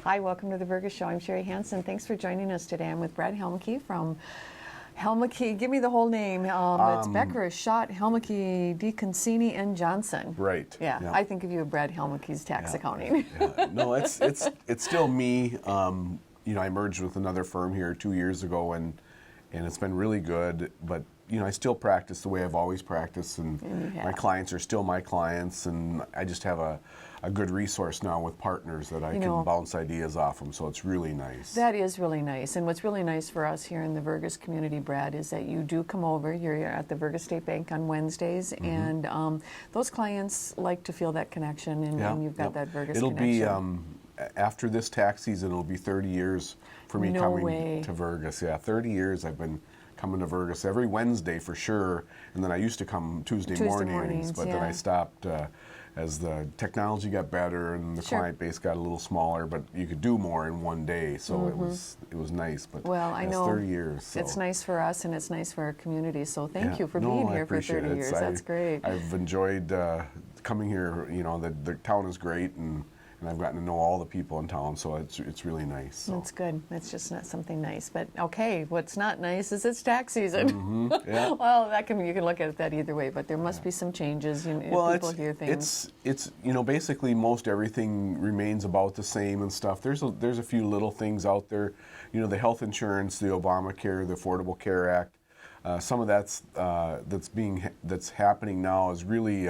Hi, welcome to the Vergas Show. I'm Sherry Hansen. Thanks for joining us today. I'm with Brad Helmke from Helmke. Give me the whole name. It's Becker, Schott, Helmke, DeConcini, and Johnson. Right. Yeah, I think of you as Brad Helmke's tax accounting. No, it's still me. I merged with another firm here 2 years ago, and it's been really good. But I still practice the way I've always practiced, and my clients are still my clients, and I just have a good resource now with partners that I can bounce ideas off them, so it's really nice. That is really nice, and what's really nice for us here in the Vergas community, Brad, is that you do come over. You're at the Vergas State Bank on Wednesdays, and those clients like to feel that connection, and you've got that Vergas connection. It'll be, after this tax season, it'll be 30 years for me coming to Vergas. Yeah, 30 years I've been coming to Vergas every Wednesday for sure, and then I used to come Tuesday mornings, but then I stopped as the technology got better and the client base got a little smaller, but you could do more in one day, so it was nice. But I know 30 years. So. It's nice for us and it's nice for our community. So thank you for being here for 30 years. That's great. I've enjoyed coming here. The town is great, and I've gotten to know all the people in town, so it's really nice. So. That's good. It's just not something nice. But okay, what's not nice is it's tax season. Well, you can look at it that either way, but there must be some changes. People hear things. It's basically most everything remains about the same and stuff. There's a few little things out there. The health insurance, the Obamacare, the Affordable Care Act. Some of that's happening now is really.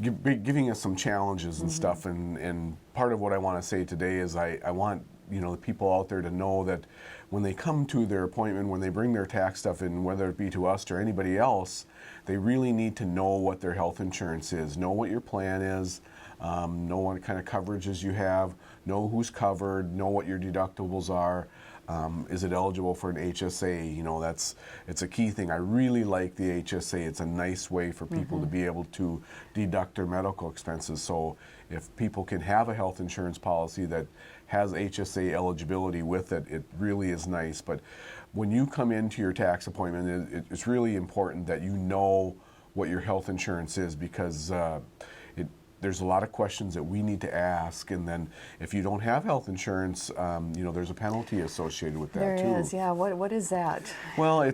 Giving us some challenges and stuff, and part of what I want to say today is I want the people out there to know that when they come to their appointment, when they bring their tax stuff in, whether it be to us or anybody else, they really need to know what their health insurance is, know what your plan is, know what kind of coverages you have, know who's covered, know what your deductibles are. Is it eligible for an HSA? It's a key thing. I really like the HSA. It's a nice way for people to be able to deduct their medical expenses. So if people can have a health insurance policy that has HSA eligibility with it, it really is nice. But when you come into your tax appointment, it's really important that you know what your health insurance is, because there's a lot of questions that we need to ask, and then if you don't have health insurance, there's a penalty associated with that too. There is, yeah. What is that? Well,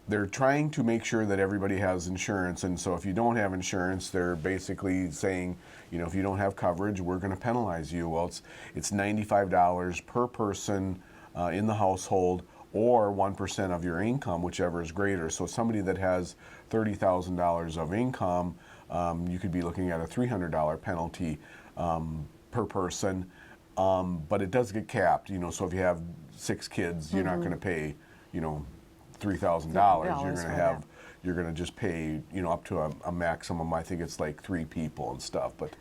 they're trying to make sure that everybody has insurance, and so if you don't have insurance, they're basically saying, if you don't have coverage, we're going to penalize you. Well, it's $95 per person in the household, or 1% of your income, whichever is greater. So somebody that has $30,000 of income, you could be looking at a $300 penalty per person, but it does get capped. So if you have 6 kids, you're not going to pay, $3,000. You're going to just pay, up to a maximum. I think it's like 3 people and stuff. But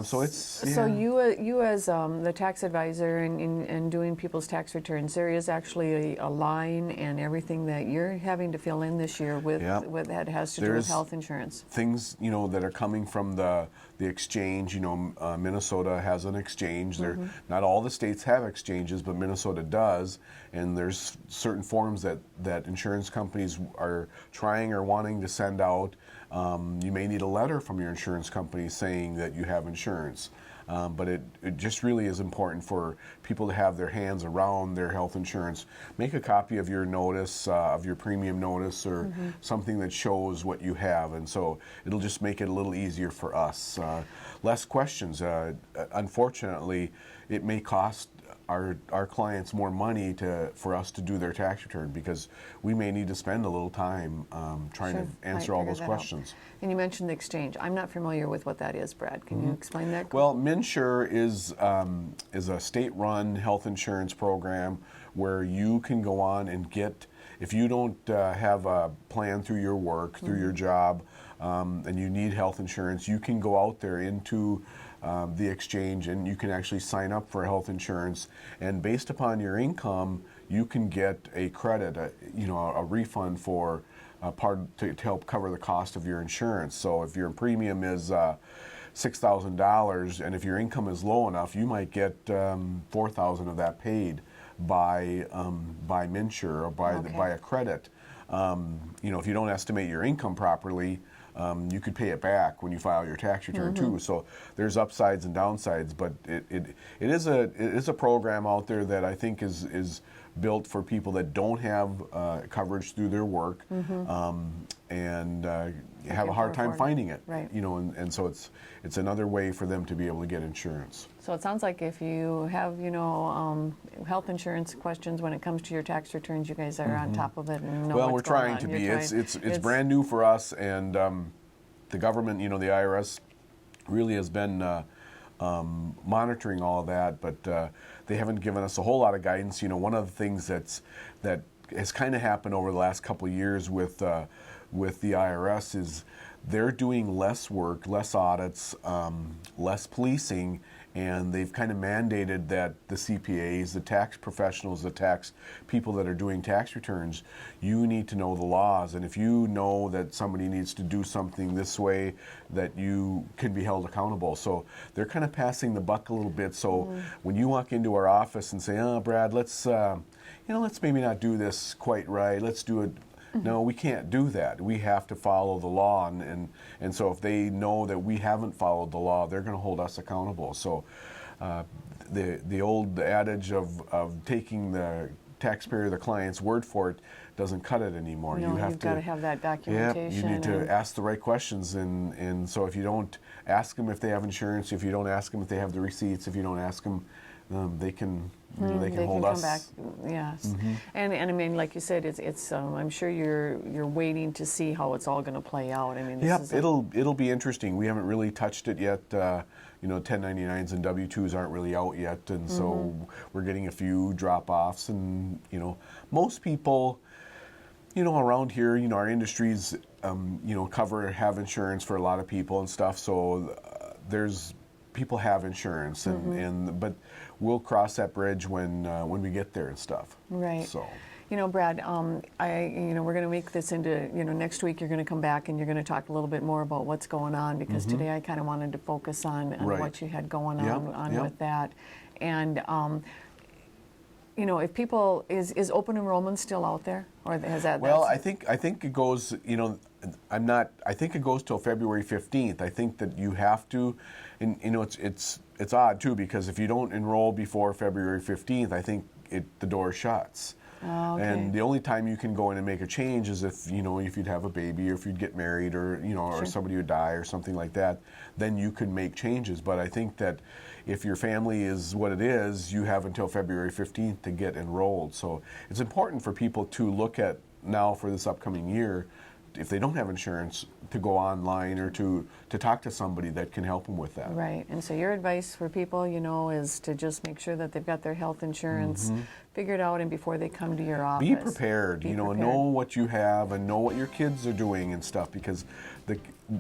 so it's. Yeah. So you as the tax advisor and doing people's tax returns, there is actually a line and everything that you're having to fill in this year with that has to do with health insurance. Things that are coming from the exchange. Minnesota has an exchange. Not all the states have exchanges, but Minnesota does. And there's certain forms that insurance companies are trying or wanting to send out. You may need a letter from your insurance company saying that you have insurance. But it just really is important for people to have their hands around their health insurance. Make a copy of your notice, of your premium notice, or something that shows what you have. And so it'll just make it a little easier for us. Less questions. Unfortunately, it may cost our clients more money for us to do their tax return, because we may need to spend a little time trying to answer all those questions. And you mentioned the exchange. I'm not familiar with what that is, Brad. Can you explain that? Well, MNsure is a state-run health insurance program where you can go on and get, if you don't have a plan through your work, through your job, and you need health insurance, you can go out there into the exchange, and you can actually sign up for health insurance, and based upon your income, you can get a credit, a refund for to help cover the cost of your insurance. So if your premium is $6,000, and if your income is low enough, you might get $4,000 of that paid by MNsure or by a credit. If you don't estimate your income properly, you could pay it back when you file your tax return too. So there's upsides and downsides, but it is a program out there that I think is built for people that don't have coverage through their work and have a hard time finding it. Right. You know, and so it's another way for them to be able to get insurance. So it sounds like if you have, you know, health insurance questions when it comes to your tax returns, you guys are on top of it and know Well, we're what's going trying on. to be. You're It's brand new for us, and the government, you know, the IRS, really has been monitoring all of that, but they haven't given us a whole lot of guidance. You know, one of the things that has kind of happened over the last couple of years with the IRS is they're doing less work, less audits, less policing, and they've kind of mandated that the CPAs, the tax professionals, the tax people that are doing tax returns, you need to know the laws. And if you know that somebody needs to do something this way, that you can be held accountable. So they're kind of passing the buck a little bit. So when you walk into our office and say, "Oh, Brad, let's maybe not do this quite right. Let's do it." No, we can't do that. We have to follow the law, and so if they know that we haven't followed the law, they're going to hold us accountable. So the old adage of taking the taxpayer, the client's word for it, doesn't cut it anymore. No, you've got to have that documentation. Yeah, you need to ask the right questions, and so if you don't ask them if they have insurance, if you don't ask them if they have the receipts, if you don't ask them, they can. They can hold us. Come back, yes. And I mean, like you said, it's. I'm sure you're waiting to see how it's all going to play out. I mean, this it'll be interesting. We haven't really touched it yet. You know, 1099s and W-2s aren't really out yet, and so we're getting a few drop-offs. And you know, most people, you know, around here, you know, our industries, you know, have insurance for a lot of people and stuff. So people have insurance, but we'll cross that bridge when we get there and stuff. Right. So, you know, Brad, we're going to make this into, you know, next week you're going to come back and you're going to talk a little bit more about what's going on, because today I kind of wanted to focus on what you had going on with that. And you know, if people is open enrollment still out there, or has that? Well, I think it goes. You know, I think it goes till February 15th. I think that you have to, and you know, it's odd too, because if you don't enroll before February 15th, I think the door shuts. Oh, okay. And the only time you can go in and make a change is if, you know, if you'd have a baby, or if you'd get married, or, you know, or somebody would die or something like that, then you could make changes. But I think that if your family is what it is, you have until February 15th to get enrolled. So it's important for people to look at now for this upcoming year, if they don't have insurance, to go online or to talk to somebody that can help them with that. Right. And so your advice for people, you know, is to just make sure that they've got their health insurance figured out, and before they come to your office. Be prepared. Know what you have and know what your kids are doing and stuff, because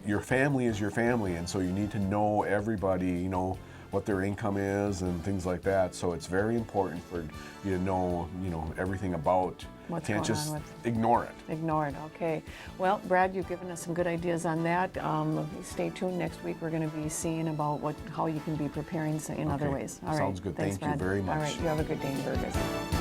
your family is your family, and so you need to know everybody, you know, what their income is and things like that. So it's very important for you to know, you know, everything about. What's Can't going just on with ignore it. Ignore it, okay. Well, Brad, you've given us some good ideas on that. Stay tuned. Next week we're going to be seeing about how you can be preparing in other ways. All right. Sounds good. Thanks, Thank Brad. you very much. All right. You have a good day in Vergas.